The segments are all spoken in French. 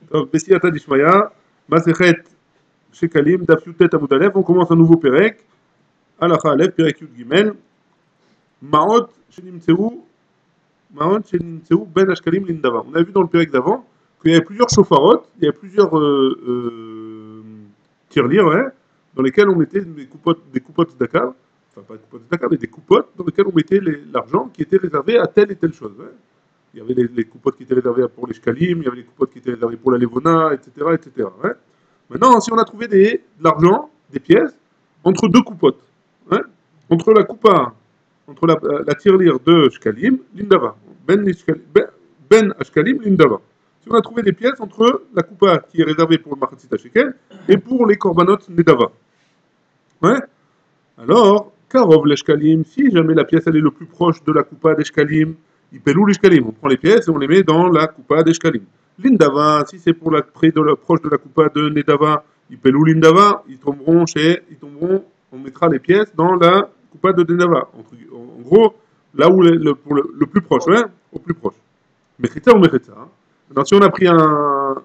טוב, בסייעתא דשמיא, מסכת שקלים, דף י"ט עמוד א', on commence un nouveau פרק, הלכה א', פרק י"ג, מעות שנמצאו בין השקלים לנדבה. On a vu dans le pérec d'avant qu'il y avait plusieurs chauffarottes, il y avait plusieurs tirelires, hein, dans lesquelles on mettait des coupottes d'akar, enfin pas des coupottes d'akar, mais des coupottes dans lesquelles on mettait l'argent qui était réservé à telle et telle chose. Hein. Il y avait les coupottes qui étaient réservées pour les shkalim, il y avait les coupottes qui étaient réservées pour la levona, etc. etc. Hein. Maintenant, si on a trouvé de l'argent, des pièces, entre deux coupottes, hein, entre la coupa, entre la tirelire de shkalim, l'indava, ben ashkalim, l'indava. Si on a trouvé des pièces entre la coupa qui est réservée pour le machatzit shekel et pour les korbanot nedava. Ouais. Alors, karov l'eshkalim, si jamais la pièce elle est le plus proche de la coupa d'eshkalim, Ipelou l'ishkalim, on prend les pièces et on les met dans la coupa d'eshkalim. L'indava, si c'est pour proche de la coupa de Nedava, Ipelou l'indava, ils tomberont, on mettra les pièces dans la coupa de Nedava. En gros, là où le plus proche, ouais, au plus proche. Mechitza ou mechitza. Hein. Alors si on a pris un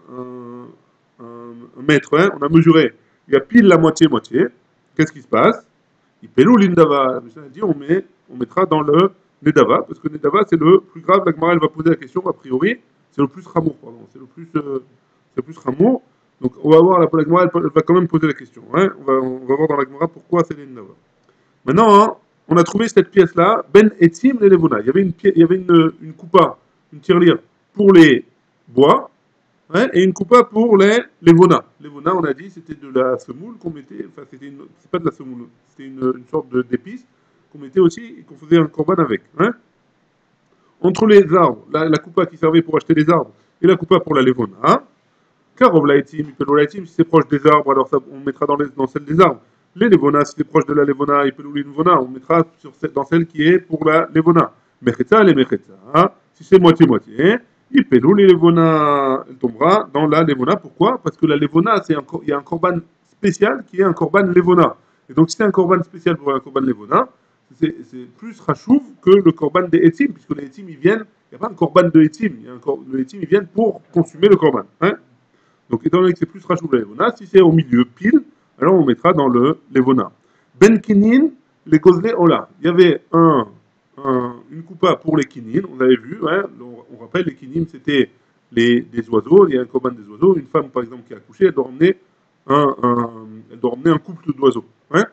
mètre, hein, on a mesuré, il y a pile la moitié-moitié, qu'est-ce qui se passe? Ipelou l'indava, on mettra dans le Nedava, parce que Nedava c'est le plus grave, la Gemara elle va poser la question, a priori, c'est le plus ramour, pardon, c'est le plus ramour. Donc on va voir, la Gemara elle va quand même poser la question, hein. On va voir dans la Gemara pourquoi c'est les Nedava. Maintenant, hein, on a trouvé cette pièce-là, Ben Etzim les Levona. Il y avait une coupa, une tirelire pour les bois, hein, et une coupa pour les Levona. Levona, on a dit, c'était de la semoule qu'on mettait, enfin c'est pas de la semoule, c'était une sorte d'épice qu'on mettait aussi et qu'on faisait un korban avec. Hein. Entre les arbres, la coupa qui servait pour acheter les arbres et la coupa pour la levona, karov laïtim, ipelou laïtim, si c'est proche des arbres, alors ça, on mettra dans celle des arbres. Les levona, si c'est proche de la levona, ipelou levona, on mettra dans celle qui est pour la levona. Mechetza, les mechetza, hein. Si c'est moitié-moitié, ipelou les levona, elle tombera dans la levona. Pourquoi? Parce que la levona, il y a un korban spécial qui est un korban levona. Et donc si c'est un korban spécial pour un korban levona, c'est plus rachouv que le korban des etim, puisque les etim, ils viennent, il n'y a pas un korban de etim, le etim, ils viennent pour consommer le korban. Hein. Donc, étant donné que c'est plus rachouv la levona, si c'est au milieu, pile, alors on mettra dans le levona. Ben kinin, les kozle ola. Il y avait une coupa pour les kinin, on avait vu, hein, on rappelle, les kinin, c'était des oiseaux, il y a un korban des oiseaux, une femme, par exemple, qui a accouché, elle doit emmener un couple d'oiseaux. Hein.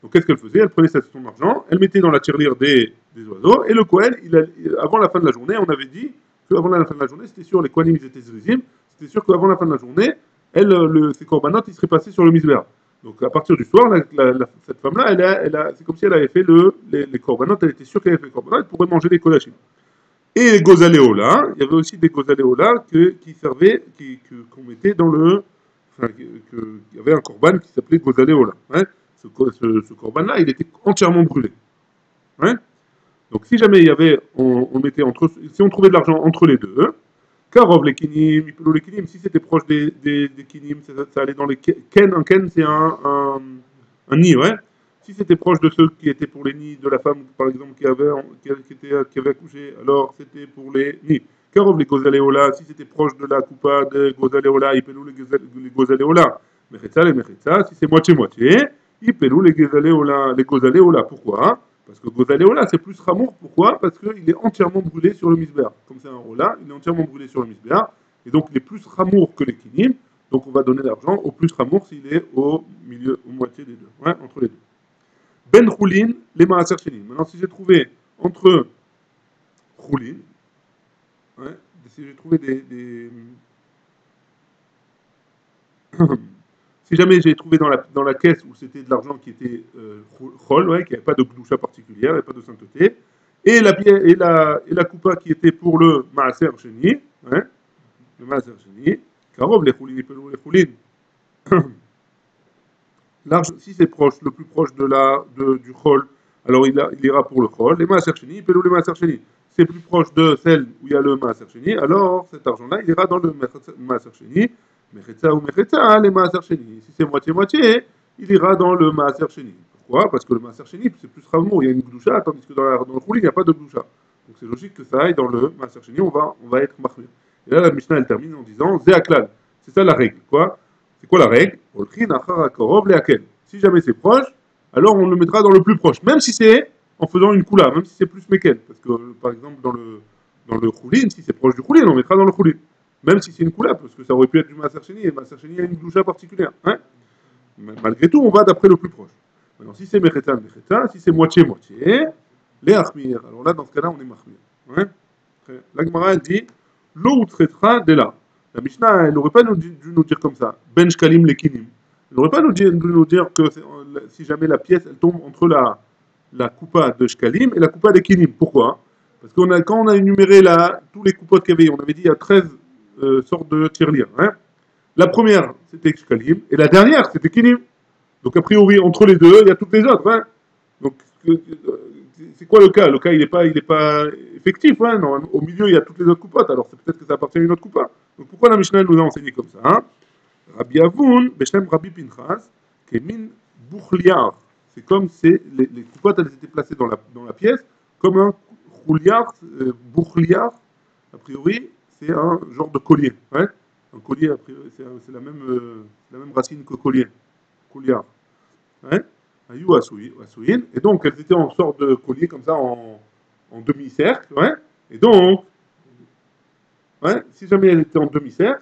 Donc qu'est-ce qu'elle faisait? Elle prenait son argent, elle mettait dans la tirelire des oiseaux, et le Kohen, avant la fin de la journée, on avait dit qu'avant la fin de la journée, c'était sûr, les Kohanim ils étaient zrizim, c'était sûr qu'avant la fin de la journée, ses korbanot, ils seraient passés sur le misber. Donc à partir du soir, cette femme-là, c'est comme si elle avait fait les korbanot, elle était sûre qu'elle avait fait les korbanot, elle pourrait manger les kodachim. Et les gozaléola, il y avait aussi des gozaléola qui servaient, qu'on mettait dans le... Enfin, il y avait un korban qui s'appelait gozaléola. Hein. Ce korban-là, il était entièrement brûlé. Hein. Donc si jamais il y avait, si on trouvait de l'argent entre les deux, karov les kinim, ipelou les kinim, si c'était proche des kinim, ça allait dans les ken. Un ken, c'est un nid, ouais. Si c'était proche de ceux qui étaient pour les nids de la femme, par exemple, qui avait accouché, alors c'était pour les nids. Karov les gozaléola, si c'était proche de la coupa de gozaléola, ipelou les gozaléola. Mechetza les mechetza, si c'est moitié-moitié, Ipelou les gozaléola. Pourquoi? Parce que gozaléola, c'est plus ramour. Pourquoi? Parce qu'il est entièrement brûlé sur le misber. Comme c'est un rola, il est entièrement brûlé sur le misber. Et donc, il est plus ramour que les kinim. Donc, on va donner l'argent au plus ramour s'il est au milieu, au moitié des deux. Ouais, entre les deux. Ben roulin, les maaser shenim. Maintenant, si j'ai trouvé entre roulin, ouais, si j'ai trouvé si jamais j'ai trouvé dans la caisse où c'était de l'argent qui était chol, ouais, qui n'avait pas de gdoucha particulière, il n'y avait pas de sainteté, et la coupa qui était pour le maaser sheni, ouais, le maaser sheni, karov les choulin, les choulin. Si c'est proche, le plus proche du chol, alors il ira pour le chol. Les maaser sheni, les maaser sheni. C'est plus proche de celle où il y a le maaser sheni, alors cet argent-là, il ira dans le maaser sheni. Mechetza ou mechetza, les maaser sheni. Si c'est moitié-moitié, il ira dans le maaser sheni. Pourquoi? Parce que le maaser sheni, c'est plus ramour, il y a une gdoucha, tandis que dans le choulin, il n'y a pas de gdoucha. Donc c'est logique que ça aille dans le maaser sheni, on va être mahmir. Et là, la Mishnah, elle termine en disant, Zéaklal. C'est ça la règle, quoi. C'est quoi la règle? Si jamais c'est proche, alors on le mettra dans le plus proche, même si c'est en faisant une koula, même si c'est plus Meken. Parce que, par exemple, dans le choulin, si c'est proche du choulin, on mettra dans le choulin. Même si c'est une koula, parce que ça aurait pu être du Maaser Sheni, et Maaser Sheni a une doucha particulière. Hein, malgré tout, on va d'après le plus proche. Maintenant, si c'est Mecheta, Mecheta, si c'est moitié-moitié, les Achmir. Alors là, dans ce cas-là, on est Mahmir. Hein, la Gemara, elle dit, l'eau ou traitera de là. La Mishnah, elle n'aurait pas dû nous dire comme ça, Ben Shkalim Lekinim. Elle n'aurait pas dû nous dire que si jamais la pièce, elle tombe entre la coupa de Shkalim et la coupa de Kinim. Pourquoi? Parce que quand on a énuméré tous les coupotes qu'il y avait, on avait dit il y a 13 sortes de tirelires. Hein. La première, c'était Shkalim, et la dernière, c'était Kinim. Donc a priori, entre les deux, il y a toutes les autres. Hein. Donc c'est quoi le cas? Le cas, il n'est pas effectif. Hein. Non, au milieu, il y a toutes les autres coupotes. Alors c'est peut-être que ça appartient à une autre coupa. Donc pourquoi la Mishnah nous a enseigné comme ça? Hein? Rabbi Avoun, Beshem Rabbi Pinchas, Kemin Bouchliar. C'est comme si les coupottes, elles étaient placées dans la pièce, comme un rouliard, bouchliard, a priori, c'est un genre de collier. Hein. Un collier, a priori, c'est la même racine que collier. Couliard. Hein. Ayou Asouin. Et donc, elles étaient en sorte de collier comme ça, en demi-cercle. Ouais. Et donc, ouais, si jamais elles étaient en demi-cercle,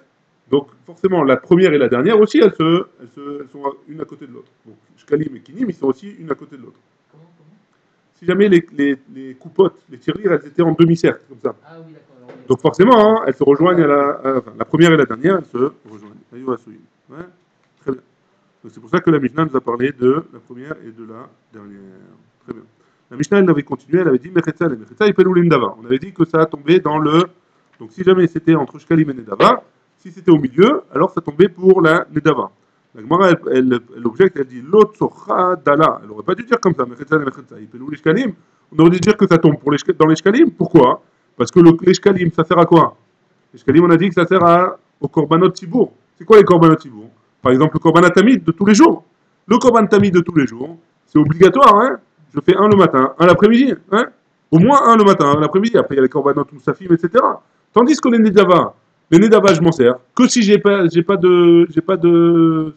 donc forcément la première et la dernière aussi, elles sont une à côté de l'autre. Donc Shkalim et Kinim, ils sont aussi une à côté de l'autre. Si jamais les coupottes, les tirelires, elles étaient en demi-cercle, comme ça. Ah oui, d'accord. Donc forcément, hein, elles se rejoignent la première et la dernière, elles se rejoignent. Ouais, très bien. Donc c'est pour ça que la Mishnah nous a parlé de la première et de la dernière. Très bien. La Mishnah, elle avait continué, elle avait dit Mechetza et Mechetza, il Pelou Lindava. On avait dit que ça a tombé dans le. Donc si jamais c'était entre Shkalim et Nedava, si c'était au milieu, alors ça tombait pour la Nedava. La Gemara, elle objecte, elle dit Lotsocha Dala. Elle n'aurait pas dû dire comme ça, Mechetza et Mechetza, il Pelou les Shkalim. On aurait dû dire que ça tombe dans les Shkalim. Pourquoi? Parce que les Shkalim, ça sert à quoi? Les Shkalim, on a dit que ça sert au Korbanot Tibour. C'est quoi les Korbanot Tibour? Par exemple, le Korban Tamid de tous les jours. Le Korban Tamid de tous les jours, c'est obligatoire. Hein. Je fais un le matin, un l'après-midi. Hein. Au moins un le matin, un l'après-midi. Après, il y a les Korbanot Moussafim, etc. Tandis que les Nedava, je m'en sers. Que si j'ai pas de,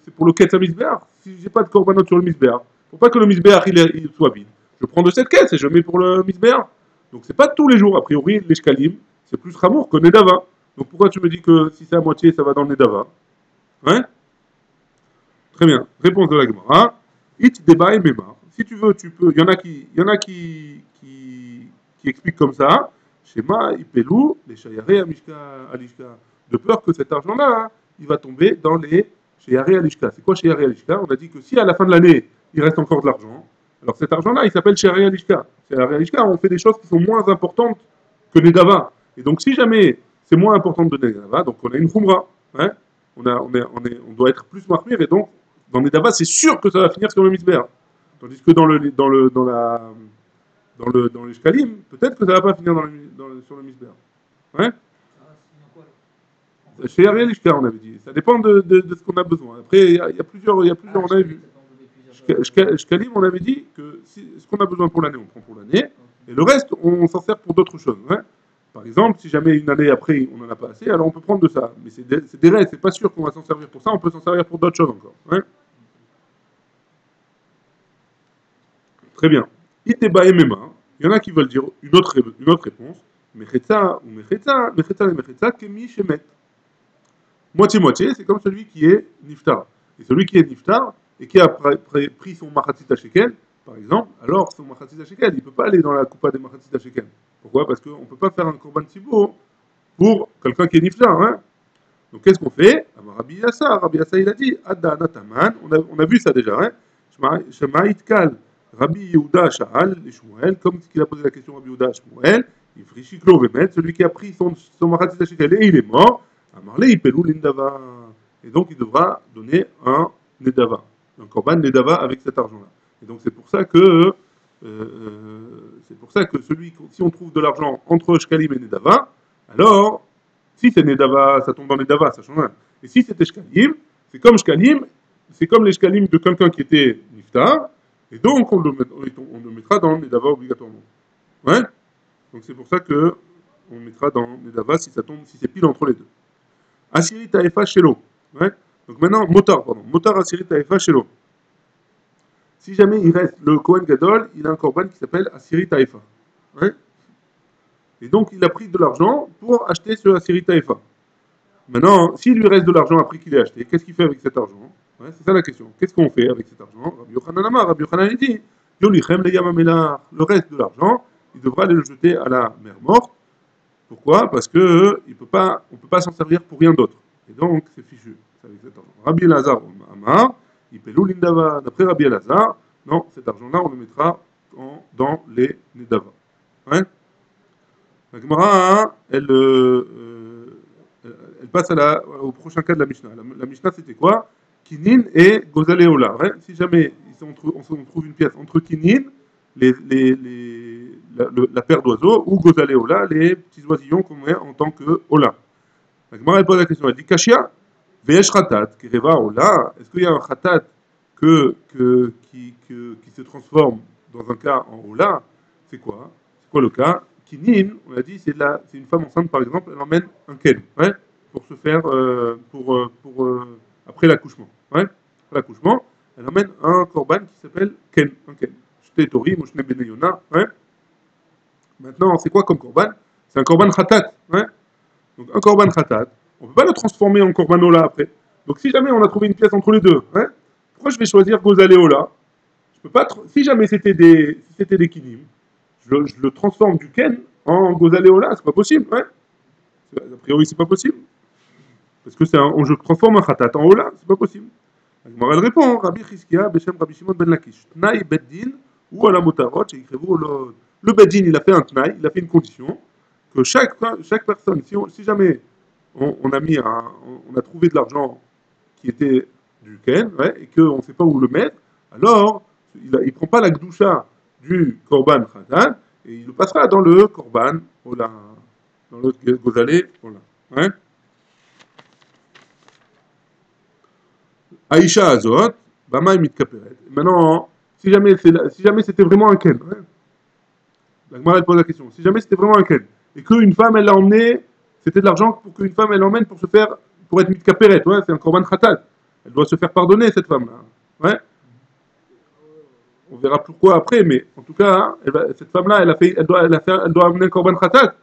c'est pour le Ketz à Misbéar. Si j'ai pas de Korbanot sur le Misbéar, faut pas que le Misbéar il soit vide. Je prends de cette caisse et je mets pour le Misbéar. Donc c'est pas tous les jours. A priori, les Shkalim, c'est plus Ramour que Nedava. Donc pourquoi tu me dis que si c'est à moitié, ça va dans le Nedava? Hein? Très bien. Réponse de la Gemara. It deba et mema. Si tu veux, tu peux. Il y en a qui expliquent comme ça. Shema, ipelou, les shayare alishka. De peur que cet argent-là, hein, il va tomber dans les shayare alishka. C'est quoi shayare alishka? On a dit que si à la fin de l'année, il reste encore de l'argent, alors cet argent-là, il s'appelle shayare alishka. Shayare alishka, on fait des choses qui sont moins importantes que Nedava. Et donc, si jamais c'est moins important de Nedava, donc on a une khumra. Hein, on doit être plus marmire et donc dans Nedava, c'est sûr que ça va finir sur le misber. Tandis que dans le Shkalim, peut-être que ça va pas finir sur le misber. Ouais. Chez Ariel Ishka, on avait dit. Ça dépend de ce qu'on a besoin. Après, il y a plusieurs, on avait vu. Shkalim, on avait dit que ce qu'on a besoin pour l'année, on prend pour l'année. Et le reste, on s'en sert pour d'autres choses. Ouais. Par exemple, si jamais une année après, on n'en a pas assez, alors on peut prendre de ça. Mais c'est des restes, c'est pas sûr qu'on va s'en servir pour ça, on peut s'en servir pour d'autres choses encore. Ouais. Très bien. Iteba et Mema, il y en a qui veulent dire une autre réponse. Mechetza ou Mechetza, Kemi Shemet. Moitié-moitié, c'est comme celui qui est Niftar. Et celui qui est Niftar, et qui a pris son Machatzit Shekel, par exemple, alors son Machatzit Shekel, il ne peut pas aller dans la coupa des Machatzit Shekel. Pourquoi? Parce qu'on ne peut pas faire un Korban Tibour pour quelqu'un qui est Niftar. Hein. Donc qu'est-ce qu'on fait? Rabbi Yassa, il a dit, Adda Nataman, on a vu ça déjà. Hein. Shema'it Kal. Rabbi Yehuda Sha'al, Shmuel, comme qu'il a posé la question à Rabbi Yehuda Shmuel, il frichiklo vemet, celui qui a pris son Machatzit Shekel et il est mort, Amarle Ipelou Lindava. Et donc il devra donner un Nedava, un Korban Nedava avec cet argent-là. Et donc c'est pour ça que si on trouve de l'argent entre Shkalim et Nedava, alors si c'est Nedava, ça tombe dans Nedava, ça change rien. Et si c'était Shkalim, c'est comme Shkalim, c'est comme les Shkalim de quelqu'un qui était Niftar, et donc on le mettra dans Nedava obligatoirement. Ouais. Donc c'est pour ça que on mettra dans Nedava si ça tombe, si c'est pile entre les deux. Asiri Taefa Shelo. Ouais. Donc maintenant, motar, pardon. Motar Asirit Taïfa Shelo. Si jamais il reste, le Kohen Gadol, il a un korban qui s'appelle Asirit Taïfa. Ouais. Et donc, il a pris de l'argent pour acheter ce Asirit Taïfa. Maintenant, s'il lui reste de l'argent après qu'il ait acheté, qu'est-ce qu'il fait avec cet argent? Ouais, c'est ça la question. Qu'est-ce qu'on fait avec cet argent? Rabbi Yochanan Amar, Rabbi Yochanan il dit, Yolichem le Yamamela, le reste de l'argent, il devra aller le jeter à la mer morte. Pourquoi? Parce que on peut pas s'en servir pour rien d'autre. Et donc, c'est fichu. C'est avec cet argent. Rabbi Elazar Amar, il paie l'Indava. D'après Rabbi Elazar, non, cet argent-là, on le mettra dans les Nedava. Ouais. La Gemara, elle passe au prochain cas de la Mishnah. La Mishnah, c'était quoi? Kinin et Gozaleola. Ouais. Si jamais on trouve une pièce entre Kinin, la paire d'oiseaux, ou Gozaleola, les petits oisillons qu'on met en tant que Ola. La Gemara, elle pose la question. Elle dit Kashia, Veyesh Khatat, Kereva Ola. Est-ce qu'il y a un Khatat qui se transforme dans un cas en Ola? C'est quoi? C'est quoi le cas? Kinin, on a dit, c'est une femme enceinte, par exemple, elle emmène un ken, ouais, pour se faire, après l'accouchement, ouais, après l'accouchement, elle emmène un korban qui s'appelle ken, un ken. J'étais tori, moshne beneyona, ouais. Maintenant, c'est quoi comme korban? C'est un korban khatat, ouais. Donc un korban khatat, on ne peut pas le transformer en korban ola après. Donc si jamais on a trouvé une pièce entre les deux, ouais, pourquoi je vais choisir gozale ola? Je peux pas, si jamais c'était des kinim, je le transforme du ken en gozaleola, c'est pas possible, ouais. A priori, c'est pas possible. Parce que je transforme un khatat en ola, c'est pas possible. Donc, elle répond, Rabbi Chizkia, Beshem Rabbi Shimon ben Lakish, Tnaï Beddin, ou à la Motarot, et le Beddin, il a fait un Tnaï, il a fait une condition, que chaque personne, si jamais on a trouvé de l'argent qui était du ken, ouais, et qu'on ne sait pas où le mettre, alors il ne prend pas la gdoucha du korban khatan et il le passera dans le korban, voilà, dans le gozalé, voilà. Ouais. Aïcha Azot, Bama Mitkaperet. Maintenant, si jamais c'était vraiment un ken, ouais, la Gemara pose la question, si jamais c'était vraiment un ken, et qu'une femme elle l'a emmené, c'était de l'argent pour qu'une femme elle l'emmène pour être mitkaperet, ouais, c'est un korban khatat. Elle doit se faire pardonner cette femme-là. Ouais. On verra pourquoi après, mais en tout cas, hein, cette femme-là, elle doit amener un korban khatat.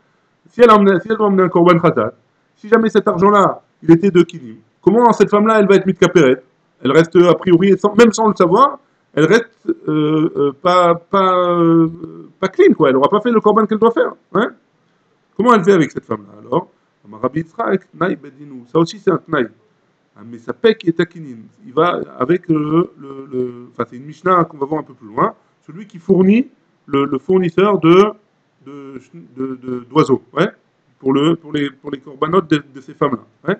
Si elle doit amener un korban khatat, si jamais cet argent-là, il était de kilim, comment cette femme-là, elle va être mitkaperet? Elle reste a priori, même sans le savoir, elle reste pas clean, quoi. Elle n'aura pas fait le korban qu'elle doit faire. Hein. Comment elle fait avec cette femme-là alors? Rabbi Yitzhak, Tnaï Bedinu. Ça aussi, c'est un Tnaï. Mais ça pek et takinin. Il va avec enfin, c'est une Mishnah qu'on va voir un peu plus loin. Celui qui fournit le fournisseur d'oiseaux, ouais, pour les corbanotes de ces femmes-là. Ouais.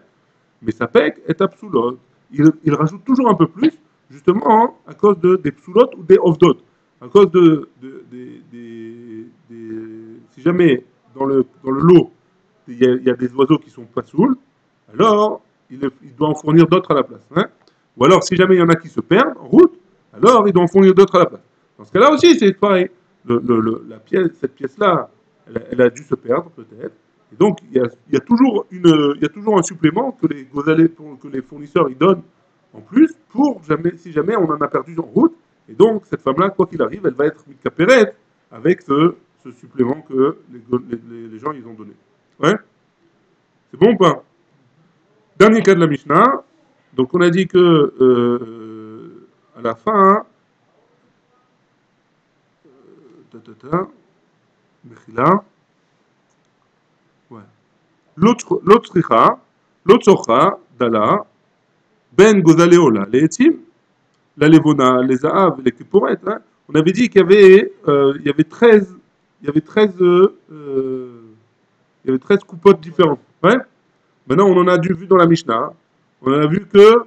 Mais ça pek est absolute. Il rajoute toujours un peu plus, justement, hein, à cause des psulotes ou des ovdot. À cause si jamais dans le lot, il y a des oiseaux qui sont pas saouls, alors il doit en fournir d'autres à la place. Hein. Ou alors, si jamais il y en a qui se perdent en route, alors il doit en fournir d'autres à la place. Dans ce cas-là aussi, c'est pareil. Cette pièce-là, elle a dû se perdre peut-être. Et donc, il y a toujours un supplément que les fournisseurs ils donnent en plus si jamais on en a perdu en route. Et donc, cette femme-là, quoi qu'il arrive, elle va être capérette avec ce supplément que les gens ils ont donné. Ouais. C'est bon ou pas? Dernier cas de la Mishnah. Donc on a dit que à la fin, Mechila, ouais. L'autre richa, l'autre socha, dala, ben gozaleola, les etim, la levona, les zaav, les kiporet. Hein. On avait dit il y avait 13, il y avait 13, il y avait 13 coupottes différentes. Ouais. Maintenant on en a vu dans la Mishnah. On en a vu que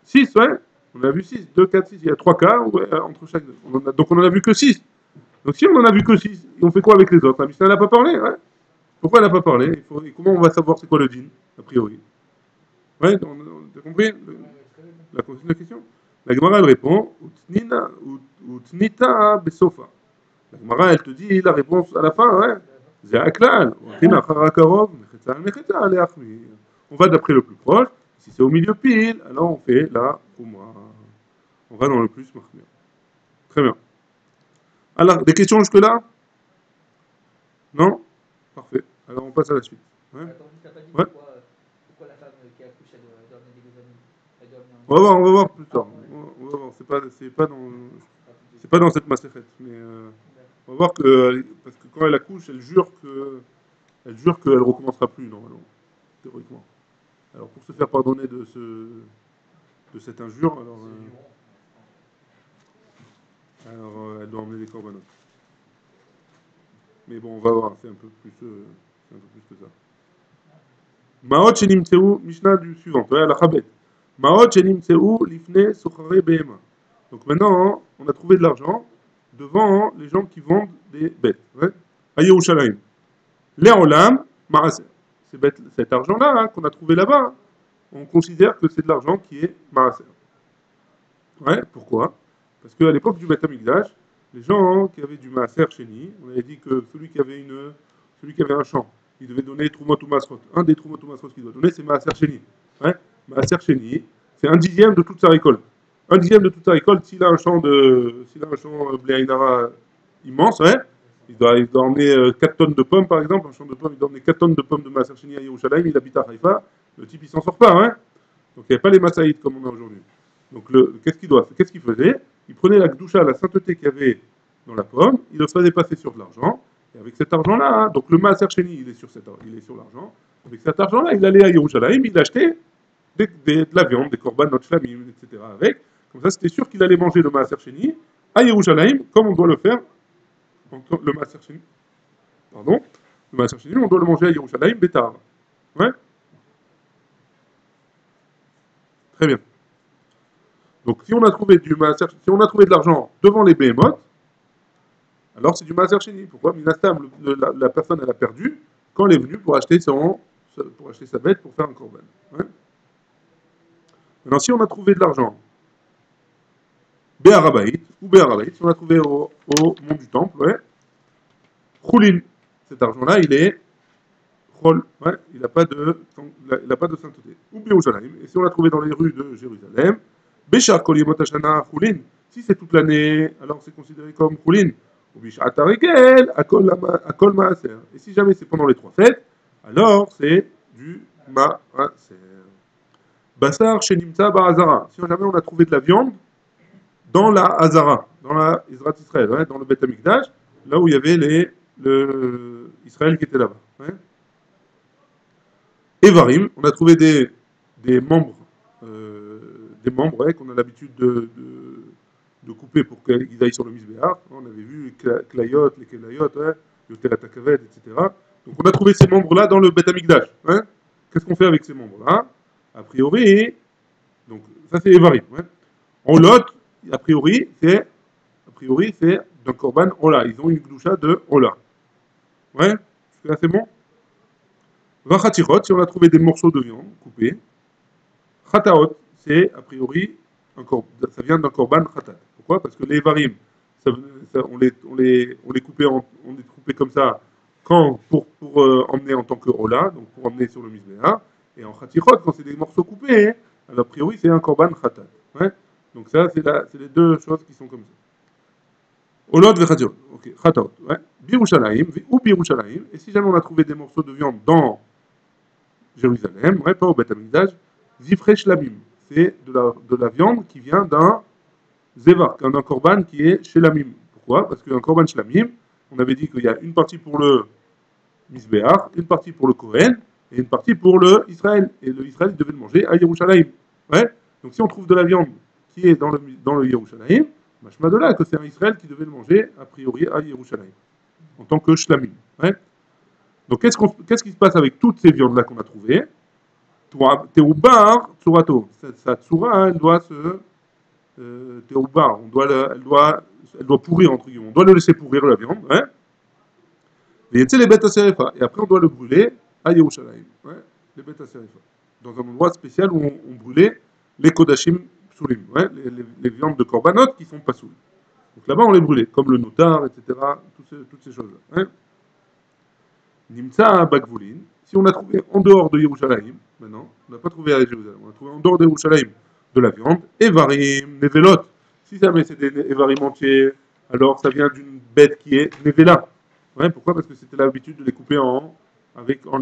6, ouais. On a vu 6, 2, 4, 6. Il y a 3 cas entre chaque. Donc on en a vu que 6. Donc si on en a vu que 6, on fait quoi avec les autres? La Mishnah n'a pas parlé, ouais. Pourquoi elle n'a pas parlé? Et comment on va savoir c'est quoi le din, a priori? Ouais, t'as compris la question? La Gemara elle répond Utnita besofa. La Gemara elle te dit la réponse à la fin, ouais. C'est aklal. on va d'après le plus proche. Si c'est au milieu pile, alors on fait la Khumra. On va dans le plus mahmir. Très bien. Alors, des questions jusque-là? Non? Parfait. Alors on passe à la suite. Ouais. Attends, tu n'as pas dit Ouais. pourquoi la femme qui accouche, elle doit amener des gosses. Elle doit amener On va voir plus tard. On va voir. C'est pas dans cette macérette. Mais on va voir que, parce que quand elle accouche, elle jure qu'elle recommencera plus, normalement, théoriquement. Alors pour se faire pardonner de cette injure, alors elle doit emmener des corbanotes. Mais bon, on va voir, c'est un peu plus que ça. Maot Shenim Mishnah du suivant, ouais, la Chabet. Maot Shenim Lifne Sochare Behema. Donc maintenant, on a trouvé de l'argent devant les gens qui vendent des bêtes. Ouais. À Yerushalayim. Le'olam Maaser. Cet argent-là hein, qu'on a trouvé là-bas, on considère que c'est de l'argent qui est Maaser. Ouais, pourquoi? Parce qu'à l'époque du Beth Amikdash, les gens qui avaient du Maaser Sheni, on avait dit que celui qui avait un champ, il devait donner Trumot ou Masrot. Un des Trumot ou Masrot qu'il doit donner, c'est Maaser Sheni. Ouais, Maaser Sheni, c'est un dixième de toute sa récolte. Un dixième de toute sa récolte, s'il a un champ Blé Ainara immense, ouais, il doit emmener 4 tonnes de pommes, par exemple. Un champ de pommes, il doit emmener 4 tonnes de pommes de Maaser Sheni à Yerushalayim, il habite à Haïfa. Le type, il s'en sort pas, hein. Donc il n'y a pas les Massaïdes comme on a aujourd'hui. Donc qu'est-ce qu'il faisait? Il prenait la Gdoucha, la sainteté qu'il y avait dans la pomme, il le faisait passer sur de l'argent, et avec cet argent-là, hein, donc le Maaser Sheni, il est sur l'argent, avec cet argent-là, il allait à Yerushalayim, il achetait de la viande, des korban, notre famille, etc. avec. Comme ça, c'était sûr qu'il allait manger le Maaser Sheni à Yerushalayim, comme on doit le faire, le Maaser Sheni, pardon, le Maaser Sheni, on doit le manger à Yerushalayim, Bétar. Ouais? Très bien. Donc si on a trouvé de l'argent devant les behemoths, alors c'est du Maaser Sheni. Pourquoi? Minastam, la personne elle a perdu quand elle est venue pour acheter sa bête pour faire un korban. Ouais. Maintenant si on a trouvé de l'argent Béharabaït ou Béharabaït, si on a trouvé au mont du temple, ouais, Choulin, cet argent-là il est Chol, ouais, il n'a pas de sainteté. Ou Jérusalem. Et si on l'a trouvé dans les rues de Jérusalem, Béchar Koliemot Hashana Choulin, si c'est toute l'année, alors c'est considéré comme Choulin. Ou Bishat Arigel, Akol Maaser. Et si jamais c'est pendant les 3 fêtes, alors c'est du Maaser. Bassar Shenimta Ba'azara. Si jamais on a trouvé de la viande dans la Hazara, dans la Israël Israël, ouais, dans le Beth Amikdash, là où il y avait Israël qui était là-bas. Ouais. Evarim, on a trouvé des membres, ouais, qu'on a l'habitude de couper pour qu'ils aillent sur le Misbéar. On avait vu les Klayot, ouais, le Teratakavet, etc. Donc on a trouvé ces membres-là dans le Beth Amikdash. Hein. Qu'est-ce qu'on fait avec ces membres-là? A priori, donc ça c'est Evarim. Ouais. En lot, a priori, c'est d'un Korban Ola. Ils ont une gloucha de Ola. Ouais, là c'est bon? Vachatirot, si on a trouvé des morceaux de viande coupés. Chataot, c'est a priori, ça vient d'un korban khatat. Pourquoi? Parce que les varim, on les coupait comme ça pour emmener en tant que hola, donc pour emmener sur le misbéa. Et en chatirot, quand c'est des morceaux coupés, alors, a priori c'est un korban khatat. Ouais. Donc ça, c'est les deux choses qui sont comme ça. Olot vechatirot, ok, chataot, ouais. Birushalayim, ou Birushalayim, et si jamais on a trouvé des morceaux de viande dans Jérusalem, ouais, pas au Beth Amikdash, Zifre Shlamim, c'est de la viande qui vient d'un Zévar, d'un korban qui est Shlamim. Pourquoi? Parce qu'un korban Shlamim, on avait dit qu'il y a une partie pour le Misbéach, une partie pour le Kohen, et une partie pour le Israël. Et le Israël, il devait le manger à Yerushalayim. Ouais. Donc si on trouve de la viande qui est dans le Yerushalayim, machma de là que c'est un Israël qui devait le manger a priori à Yerushalayim, en tant que Shlamim. Ouais. Donc qu'est-ce qui se passe avec toutes ces viandes-là qu'on a trouvées? Théoubar, Tsurato. Sa tsura, elle doit se. Théoubar, elle doit pourrir, entre guillemets. On doit le laisser pourrir la viande. Ouais. Et les bêtes à Serefa. Et après, on doit le brûler à Yerushalayim. Ouais. Les bêtes à Serefa. Dans un endroit spécial où on brûlait les Kodashim Soulim. Ouais. Les viandes de Korbanot qui sont pas soules. Donc là-bas, on les brûlait, comme le notar, etc. Toutes ces choses-là. Ouais. Nimsa Bagvoulin. si on a trouvé en dehors de Yerushalayim, maintenant, on n'a pas trouvé à Jérusalem, on a trouvé en dehors de Yerushalayim de la viande, Evarim, Nevelot. Si jamais c'est des Evarim entiers, alors ça vient d'une bête qui est Nevela. Ouais, pourquoi? Parce que c'était l'habitude de les couper pour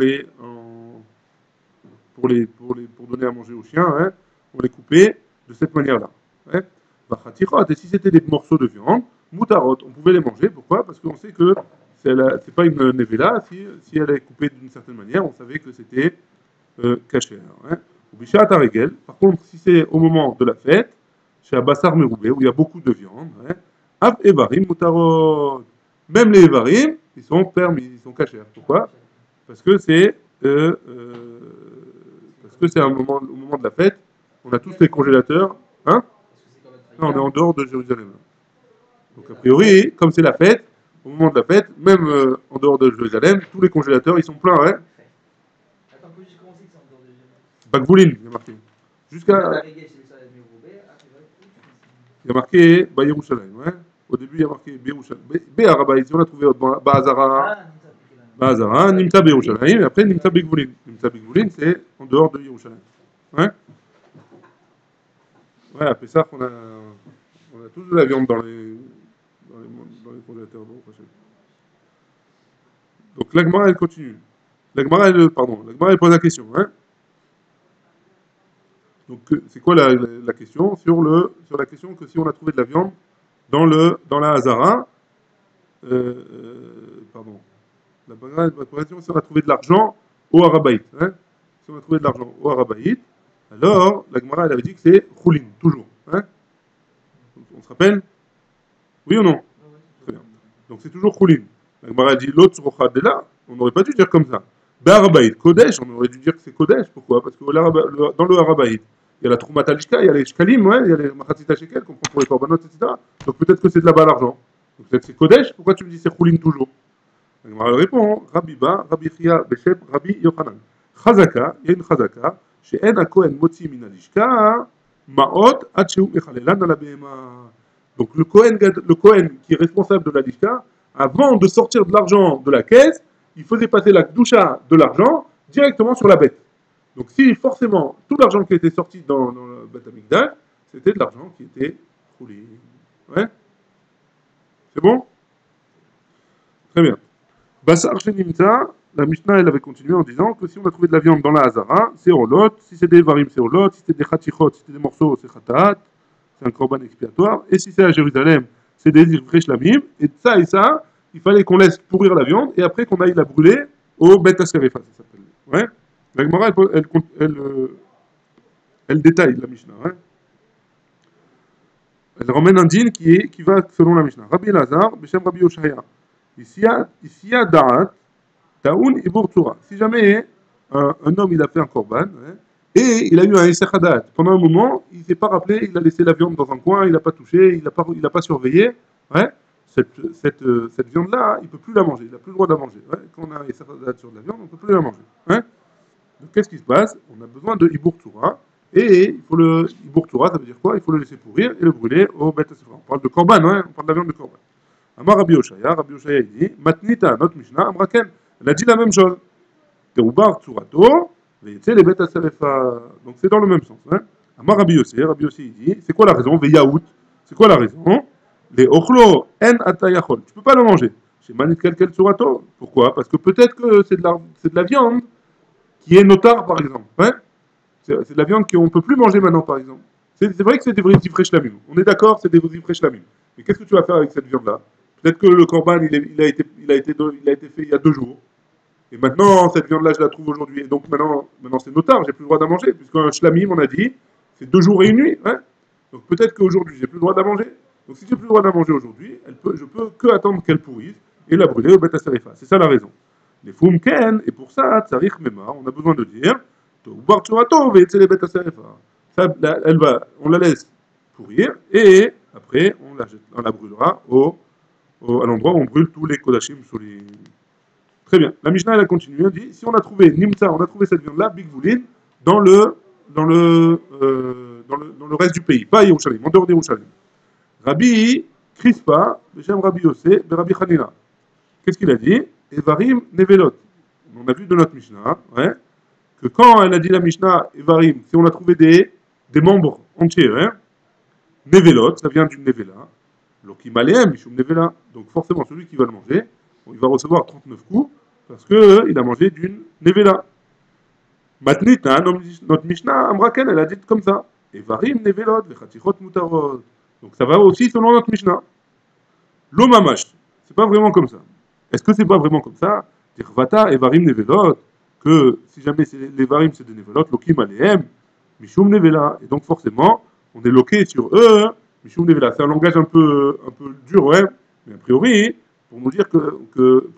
donner à manger aux chiens, hein, on les coupait de cette manière-là. Ouais. Et si c'était des morceaux de viande, Moutarot, on pouvait les manger. Pourquoi? Parce qu'on sait que c'est pas une nevela. Si elle est coupée d'une certaine manière, on savait que c'était caché. Hein. Par contre, si c'est au moment de la fête, chez Abassar Meroubé, où il y a beaucoup de viande, hein, Av Evarim Moutarot. Même les Evarim, ils sont permis, ils sont cachés. Pourquoi? Parce que c'est au moment de la fête, on a tous les congélateurs. Hein? Non, on est en dehors de Jérusalem. Donc a priori, comme c'est la fête, au moment de la fête, même en dehors de Jérusalem, tous les congélateurs, ils sont pleins. Hein? Attends, on peut juste commencer que c'est en dehors de Jérusalem. Bakvoulin, il y a marqué. Jusqu'à... Il y a marqué Yerushalayim. Ouais? Au début, il y a marqué Yerushalayim. Béarabaï, si on a trouvé Bazara. Bazara, Nimta Yerushalayim, et après Nimta Begvoulin. Nimta Begvoulin, c'est en dehors de Yerushalayim. Ouais? Ouais, à Pessah, on a tous de la viande dans les congélateurs. Donc l'Agmara, elle continue. L'Agmara, elle pose la question. Hein? Donc c'est quoi la question sur la question que si on a trouvé de la viande dans la Hazara, pardon. La question, si on a trouvé de l'argent au Arabaït. Hein? Si on a trouvé de l'argent au Arabaït, alors la Gemara, elle avait dit que c'est Choulin, toujours. Hein? On se rappelle? Oui ou non? Très bien. Donc c'est toujours Choulin. La Gemara a dit l'autre sur là, on n'aurait pas dû dire comme ça. Arabaït, Kodesh, on aurait dû dire que c'est Kodesh. Pourquoi? Parce que dans le Arabaït, il y a la Troumat Alishka, il y a les Shkalim, ouais, il y a les Machatzita Shekel qu'on prend pour les Korbanot, etc. Donc peut-être que c'est de là-bas l'argent. Donc peut-être que c'est Kodesh, pourquoi tu me dis c'est Choulin toujours? Elle répond, Rabbi Ba, Rabbi Chia, Beshem, Rabbi Yochanan. Chazaka, il y a une Chazaka, chez En Kohen Motzi Minalishka, Maot, Atcheu Mechalelan dans la BMA. Donc le Kohen qui est responsable de la Lishka, avant de sortir de l'argent de la caisse, il faisait passer la doucha de l'argent directement sur la bête. Donc si forcément tout l'argent qui était sorti dans le Beth Amikdash, c'était de l'argent qui était roulé. Ouais? C'est bon? Très bien. Bassar Shenimta, la Mishnah, elle avait continué en disant que si on a trouvé de la viande dans la Hazara, c'est Olot, si c'est des Varim, c'est Olot, si c'est des Khatichot, si c'est des morceaux, c'est Khatat, c'est un korban expiatoire, et si c'est à Jérusalem, c'est des Irvrei Shlamim, et ça, il fallait qu'on laisse pourrir la viande, et après qu'on aille la brûler au Bet HaSerefa, ça s'appelle. Ouais. La Gemara, elle détaille la Mishnah. Ouais. Elle ramène un din qui va selon la Mishnah. Rabbi Elazar, Beshem Rabbi Yoshaya. Ici, il y a Da'at, Ta'un Ibur Tura. Si jamais un homme il a fait un korban, hein, et il a eu un Esser Hadat, pendant un moment, il ne s'est pas rappelé, il a laissé la viande dans un coin, il n'a pas touché, il n'a pas surveillé, ouais, cette viande-là, il ne peut plus la manger, il n'a plus le droit de la manger. Ouais. Quand on a un Esser Hadat sur de la viande, on ne peut plus la manger. Hein. Donc qu'est-ce qui se passe? On a besoin de Ibur Tura, et il faut le Ibur Tura, ça veut dire quoi? Il faut le laisser pourrir et le brûler au Beth Hasefra. On parle de korban, hein, on parle de la viande de korban. Amar Rabbi Yoshaya il dit, Matnita, notre Mishnah, Amraken, elle a dit la même chose. Terubar Tsurato, Veyetse les Beth Haserefa. Donc c'est dans le même sens. Hein. Amar Rabbi Yossi il dit, c'est quoi la raison? Veyaout, c'est quoi la raison? Les Ochlo, En Atayachol, tu peux pas le manger. Chez Manit Kelkel Tsurato. Pourquoi? Parce que peut-être que c'est de la viande qui est notar, par exemple. Hein. C'est de la viande qu'on ne peut plus manger maintenant, par exemple. C'est vrai que c'est des vrais ifresh lamim. On est d'accord, c'est des vrais ifresh lamim. Mais qu'est-ce que tu vas faire avec cette viande-là? Peut-être que le korban, il a été fait il y a 2 jours. Et maintenant, cette viande-là, je la trouve aujourd'hui. Et donc maintenant c'est notard, j'ai plus le droit d'en manger. Puisqu'un shlamim, on a dit, c'est 2 jours et 1 nuit. Hein. Donc peut-être qu'aujourd'hui, j'ai plus le droit d'en manger. Donc si j'ai plus le droit d'en manger aujourd'hui, je peux que attendre qu'elle pourrisse et la brûler au Beth Haserefa. C'est ça la raison. Les Fumken, et pour ça, Tsarich Memar, on a besoin de dire, on la laisse pourrir, et après, on la brûlera à l'endroit où on brûle tous les Kodashim sur les... Très bien. La Mishnah, elle a continué, elle dit, si on a trouvé Nimta, on a trouvé cette viande-là, Big Voulin, dans le reste du pays, pas à Yerushalayim, en dehors d'Yerushalayim. Rabbi Crispa, Beshem Rabbi Yossé, Rabbi Hanina. Qu'est-ce qu'il a dit? Evarim Nevelot. on a vu de notre Mishnah, ouais, que quand elle a dit la Mishnah, Evarim, si on a trouvé des membres entiers, ouais, Nevelot, ça vient d'une Nevela, Lokim Aleem, Mishum Nevela, donc forcément celui qui va le manger, il va recevoir 39 coups, parce qu'il a mangé d'une Nevela. Matnita, notre Mishnah, Amraken, elle a dit comme ça, Evarim Nevelot, Vechatichot Mutarot. Donc ça va aussi selon notre Mishnah. L'Omamash, c'est pas vraiment comme ça. Est-ce que c'est pas vraiment comme ça? Tirvata, Evarim Nevelot, que si jamais les Varim c'est des Nevelot, Lokim Aleem, Mishum Nevela. Et donc forcément, on est loqué sur eux, Mishum Nevela. C'est un langage un peu dur, ouais, mais a priori, pour nous dire pour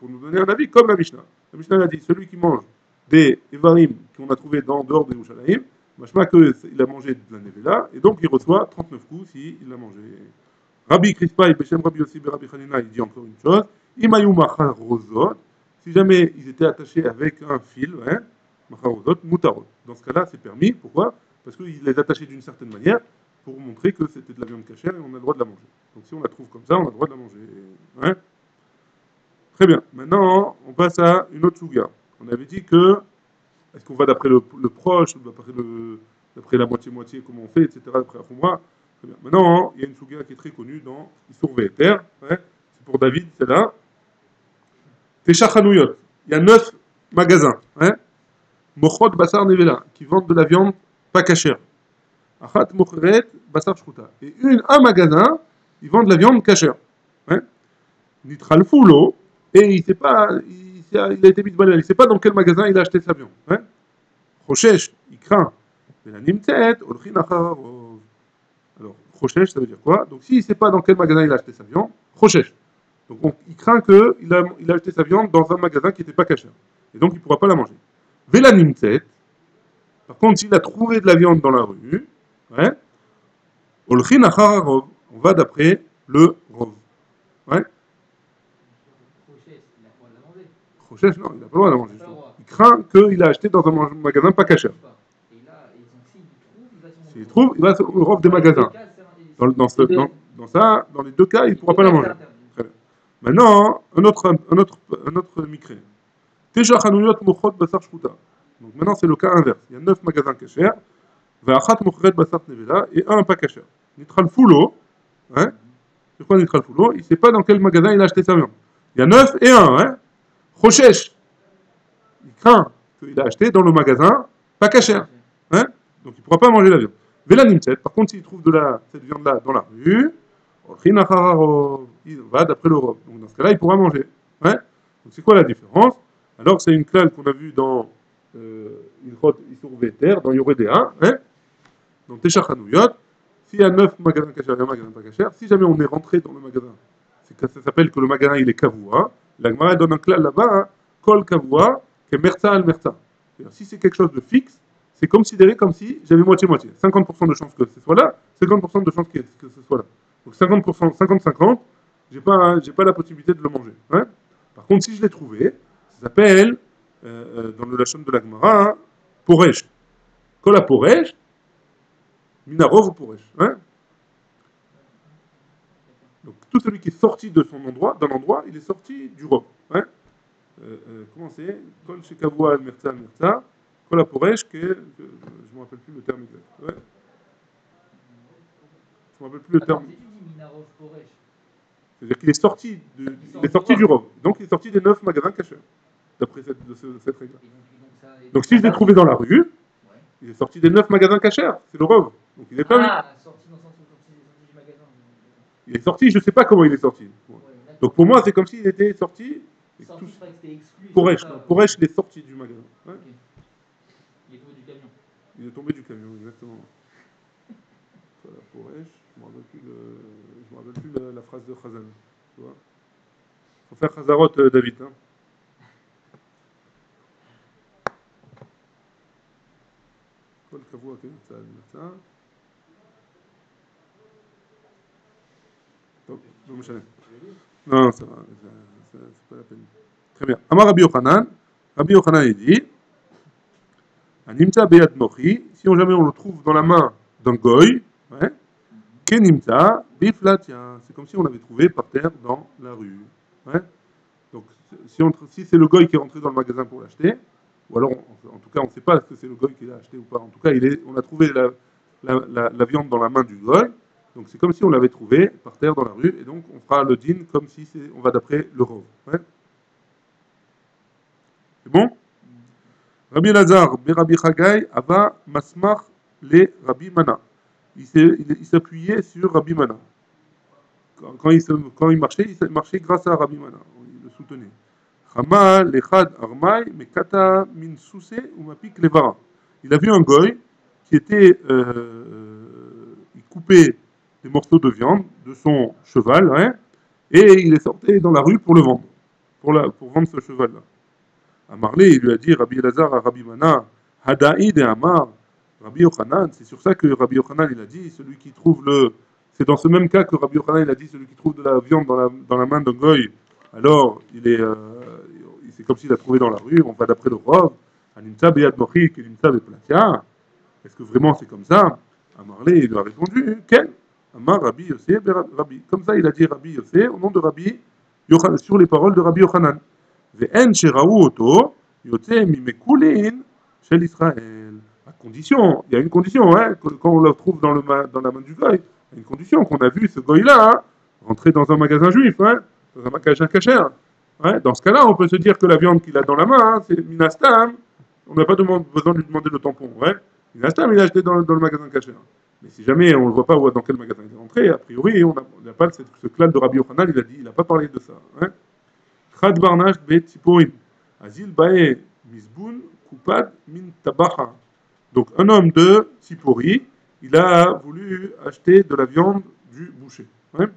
nous donner un avis, comme la Mishnah. La Mishnah a dit, celui qui mange des Evarim qu'on a trouvé dehors de Yerushalayim, machma qu'il a mangé de la Nevela, et donc il reçoit 39 coups s'il l'a mangé. Rabbi Crispa et Beshem Rabbi Yossi et Rabbi Hanina, il dit encore une chose. Imayou Machar Rozot, si jamais ils étaient attachés avec un fil, hein, Machar Rozot, Mutarot. Dans ce cas-là, c'est permis. Pourquoi? Parce qu'ils les attachaient d'une certaine manière pour montrer que c'était de la viande cachère et on a le droit de la manger. Donc si on la trouve comme ça, on a le droit de la manger. Hein. Très bien. Maintenant, on passe à une autre souga. On avait dit que, est-ce qu'on va d'après le proche, d'après la moitié-moitié, comment on fait, etc., d'après la Khumra. Très bien. Maintenant, il y a une souga qui est très connue dans Issour Ve'eter. Hein. C'est pour David, c'est là. Tesha Chanouyot. Il y a 9 magasins. Hein. Mochot Basar Nevela, qui vendent de la viande pas cachère. Achat Mocheret Basar Shruta. Et un magasin, ils vendent de la viande cachère. Hein. Nitral Foulo. Et il a été mis de balai. Il ne sait pas dans quel magasin il a acheté sa viande. Hein. Rochesh, il craint. Mais la Nimtet, Olchin Achar. Alors, Rochesh, ça veut dire quoi? Donc, s'il ne sait pas dans quel magasin il a acheté sa viande, Rochesh. Donc, il craint qu'il a acheté sa viande dans un magasin qui n'était pas caché. Et donc, il ne pourra pas la manger. Vela Nimtet. Par contre, s'il a trouvé de la viande dans la rue, ouais, Olchin Achar Rov. On va d'après le Rov. Ouais. Rochesh, non, il n'a pas le droit de la manger. Il craint qu'il a acheté dans un magasin pas caché. S'il trouve, il va au Rov des magasins. Dans les deux cas, il ne pourra pas la manger. Très bien. Maintenant, un autre micré. Teja Chanouyot Mochot Basar Shruta. Donc maintenant, c'est le cas inverse. Il y a 9 magasins cachers, Ve'achat Mochret Basar Nevela, et un pas cacher. Nitral Foulo, hein? C'est quoi Nitral Foulo? Il ne sait pas dans quel magasin il a acheté sa viande. Il y a 9 et 1, hein? Rochesh, il craint qu'il a acheté dans le magasin pas cacher. Hein? Donc il ne pourra pas manger la viande. Vela Nimset, par contre, s'il trouve cette viande-là dans la rue, il va d'après le Rov. Donc dans ce cas-là, il pourra manger. Hein? Donc c'est quoi la différence? Alors c'est une clalle qu'on a vue dans Ilchot Issour Ve'eter, dans Yoredea, hein? Dans Tesha Chanouyot. S'il y a 9 magasins cachers et un magasin pas cacher, si jamais on est rentré dans le magasin, ça s'appelle que le magasin il est kavua. La Gemara donne un clal là-bas, hein? Kol kavua, que merza al merza. Si c'est quelque chose de fixe, c'est considéré comme si j'avais moitié-moitié. 50% de chance que ce soit là, 50% de chance que ce soit là. Donc 50%, 50-50, j'ai pas la possibilité de le manger. Hein. Par contre, si je l'ai trouvé, ça s'appelle, dans le lachon de la Gemara, hein, poresh. Kol a poresh, minarov ou poresh. Hein. Donc tout celui qui est sorti de son endroit, d'un endroit, il est sorti du rov. Hein. Comment c'est? Kol shekavua al merza. Kol a poresh, je ne me rappelle plus le terme exact. Ouais. Je ne me rappelle plus le terme. C'est-à-dire qu'il est sorti, du rov. Donc il est sorti des 9 magasins cachés, d'après cette règle. Donc si je l'ai trouvé dans la rue, il est sorti des 9 magasins cachés, c'est le rov. Donc il n'est pas sorti dans le sens où sorti du magasin. Il est sorti, je ne sais pas comment il est sorti. Ouais. Donc pour moi, c'est comme s'il était sorti. Sorti, je crois que c'était exclu. Poresh, il est sorti du magasin. Ouais. Okay. Il est tombé du camion. Il est tombé du camion, exactement. Voilà, Poresh, je ne me rappelle plus la phrase de Chazal. Tu vois? Il faut faire Chazarot, David. Hein. Kol kavua, ok, ça. Non, ça va, c'est pas la peine. Très bien. Amar Rabbi Yochanan. Rabbi Yochanan, il dit Animta beyad nochi, si jamais on le trouve dans la main d'un goy, ouais, kenimta biflatia, c'est comme si on l'avait trouvé par terre dans la rue. Ouais. Donc Si c'est le goy qui est rentré dans le magasin pour l'acheter, ou alors, en tout cas, on ne sait pas que c'est le goy qui l'a acheté ou pas. En tout cas, on a trouvé la viande dans la main du goy. Donc c'est comme si on l'avait trouvé par terre dans la rue, et donc on fera le din comme si on va d'après le rov. Ouais. C'est bon? Rabbi Lazar, Rabbi Chagai, Ava, Masmach, les Rabbi Mana. Il s'appuyait sur Rabbi Mana. Quand il marchait grâce à Rabbi Mana. Il le soutenait. Chama, Lechad, Armai, Mekata, Min Sousé, ou Mapik, Levara. Il a vu un goy qui était. Il coupait des morceaux de viande de son cheval, hein, et il est sorti dans la rue pour le vendre. Pour vendre ce cheval-là. Amarlé, il lui a dit, Rabbi Elazar à Rabbi Mana, Hadaïd et Amar, Rabbi Yochanan, c'est sur ça que Rabbi Yochanan il a dit, celui qui trouve le. C'est dans ce même cas que Rabbi Yochanan il a dit, celui qui trouve de la viande dans la main d'un goy, alors c'est comme s'il l'a trouvé dans la rue, on va d'après le Rov, Animsa Beyad Mochi, Kelimsa Beplatia. Est-ce que vraiment c'est comme ça? Amarlé, il lui a répondu, Ken, Amar Rabbi Yossé, Rabbi. Comme ça, il a dit Rabbi Yossé au nom de Rabbi Yochanan, sur les paroles de Rabbi Yochanan. Ve'en sheraou oto, yotzeh mimekulin shel Israël. À condition, il y a une condition, hein, quand on le trouve dans la main du goy, il y a une condition qu'on a vu ce goy-là hein, rentrer dans un magasin juif, hein, dans un magasin caché. Hein. Dans ce cas-là, on peut se dire que la viande qu'il a dans la main, hein, c'est minastam, on n'a pas besoin de lui demander le tampon. Ouais. Minastam, il a acheté dans le magasin caché. Hein. Mais si jamais on ne le voit pas dans quel magasin il est rentré, a priori, on n'a pas ce clan de Rabbi Yochanan, il n'a pas parlé de ça. Hein. Chad barnash be tziporin. Azil bae misboun kupad min tabacha. Donc un homme de Tsipori, il a voulu acheter de la viande du boucher. Ouais.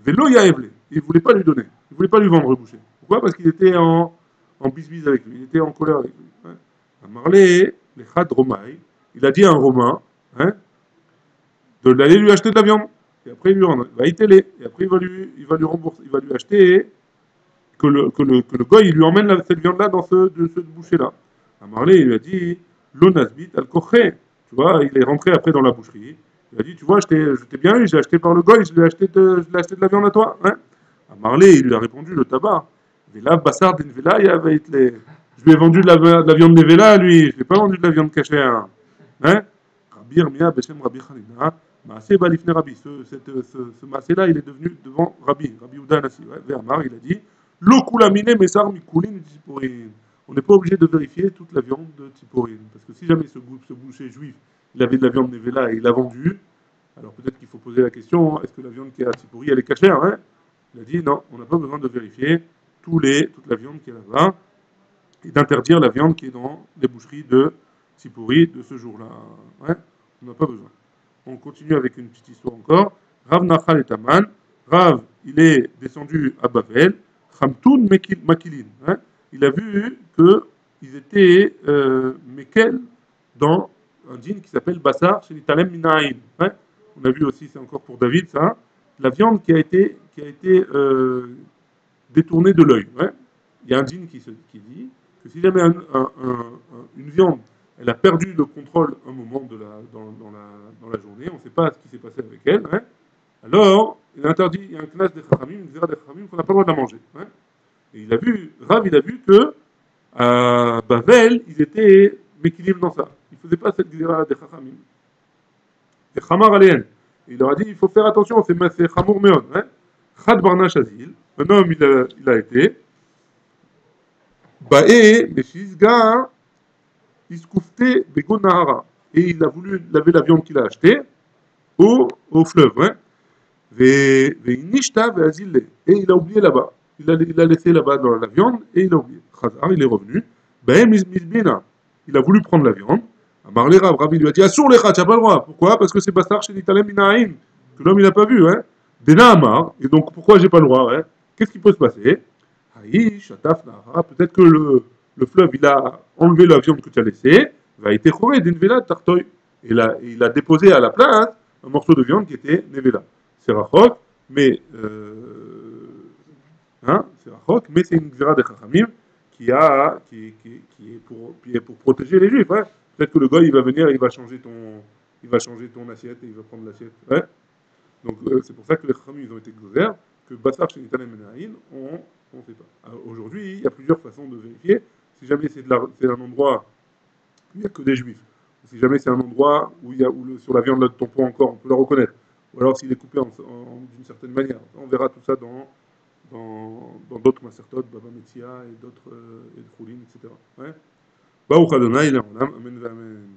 Vélo yaevle. Il ne voulait pas lui donner. Il ne voulait pas lui vendre le boucher. Pourquoi? Parce qu'il était en bisbise avec lui. Il était en colère avec lui. Ouais. Amarlé, les chad romaï. Il a dit à un Romain hein, d'aller lui acheter de la viande. Et après, il va y télé. Et après, il va lui rembourser. Il va lui acheter que le goy, il lui emmène cette viande-là dans ce boucher-là. Amarlé, il lui a dit, l'onasbit al-koché. Tu vois, il est rentré après dans la boucherie. Il a dit, tu vois, je t'ai bien eu, j'ai acheté par le goy, je l'ai acheté de la viande à toi. Hein. Amarlé, il lui a répondu, le tabac. Vela bassard d'invela, je lui ai vendu de la viande nevela, lui. Je ne lui ai pas vendu de la viande cachée. Hein. Rabbi Irmia, Beshem Rabbi Chanina, Maasé Balifne Rabbi. Ce Maasé-là, il est devenu devant Rabbi Ouda Nassi. Vermar, il a dit, l'okulamine mesar mikulin tziporin. On n'est pas obligé de vérifier toute la viande de tziporin. Parce que si jamais ce boucher juif, il avait de la viande nevela et il l'a vendue, alors peut-être qu'il faut poser la question, est-ce que la viande qui est à tzipori, elle est cachère hein. Il a dit, non, on n'a pas besoin de vérifier toute la viande qui est là-bas et d'interdire la viande qui est dans les boucheries de Tzipori de ce jour-là. Ouais, on n'a pas besoin. On continue avec une petite histoire encore. Rav Nachal et Taman. Rav, il est descendu à Bavel. Chamtoun Makilin. Hein, il a vu qu'ils étaient Mekel dans un dîne qui s'appelle Bassar chez l'Italem Minaïn. Hein, on a vu aussi, c'est encore pour David, ça. La viande qui a été détournée de l'œil. Ouais. Il y a un dîne qui dit que si jamais une viande, elle a perdu le contrôle un moment dans la journée, on ne sait pas ce qui s'est passé avec elle, hein, alors il est interdit, il y a un classe des Chachamim, une zéra des Chachamim, qu'on n'a pas le droit de la manger. Hein. Et Rav, il a vu que à Bavel, ils étaient méquilibrés dans ça. Ils ne faisaient pas cette zéra des Chachamim. Des Chamar Aléen. Il leur a dit, il faut faire attention, c'est Chamour Meon. Hein. Chad Barnash Azil, un homme, il a été, Bae, Meshisga, Iskoufte, Begon Nahara. Et il a voulu laver la viande qu'il a achetée au fleuve. Hein. Nishta, Azil. Et il a oublié là-bas. Il a laissé là-bas dans la viande et il a oublié. Khazar, il est revenu. Bae, Misbina. Il a voulu prendre la viande. Amarle Rabbi lui a dit Assur les tu n'as pas le droit. Pourquoi? Parce que c'est Bassar chez l'Italem Minaïm, que l'homme il n'a pas vu. Hein. Dena Amar. Et donc pourquoi j'ai pas le droit hein. Qu'est-ce qui peut se passer? Peut-être que le fleuve, il a enlevé la viande que tu as laissée, va être choré d'une vela tartoy. Et il a déposé à la place un morceau de viande qui était nevela. C'est rachok, mais c'est rachok, mais c'est une xéra de chachamim qui est pour protéger les juifs. Hein. Peut-être que le gars, il va venir, il va changer ton assiette et il va prendre l'assiette. Ouais. Donc c'est pour ça que les chachamim, ils ont été exercés, que Bassar chez Nitanem Menaïn ont On ne sait pas. Aujourd'hui, il y a plusieurs façons de vérifier. Si jamais c'est un endroit où il n'y a que des juifs, si jamais c'est un endroit où, sur la viande de tampon encore, on peut le reconnaître, ou alors s'il est coupé d'une certaine manière. On verra tout ça dans d'autres macertotes, Baba Metzia et d'autres, et Choulin, etc. Ouais. Baruch Adonai, Amen, Amen.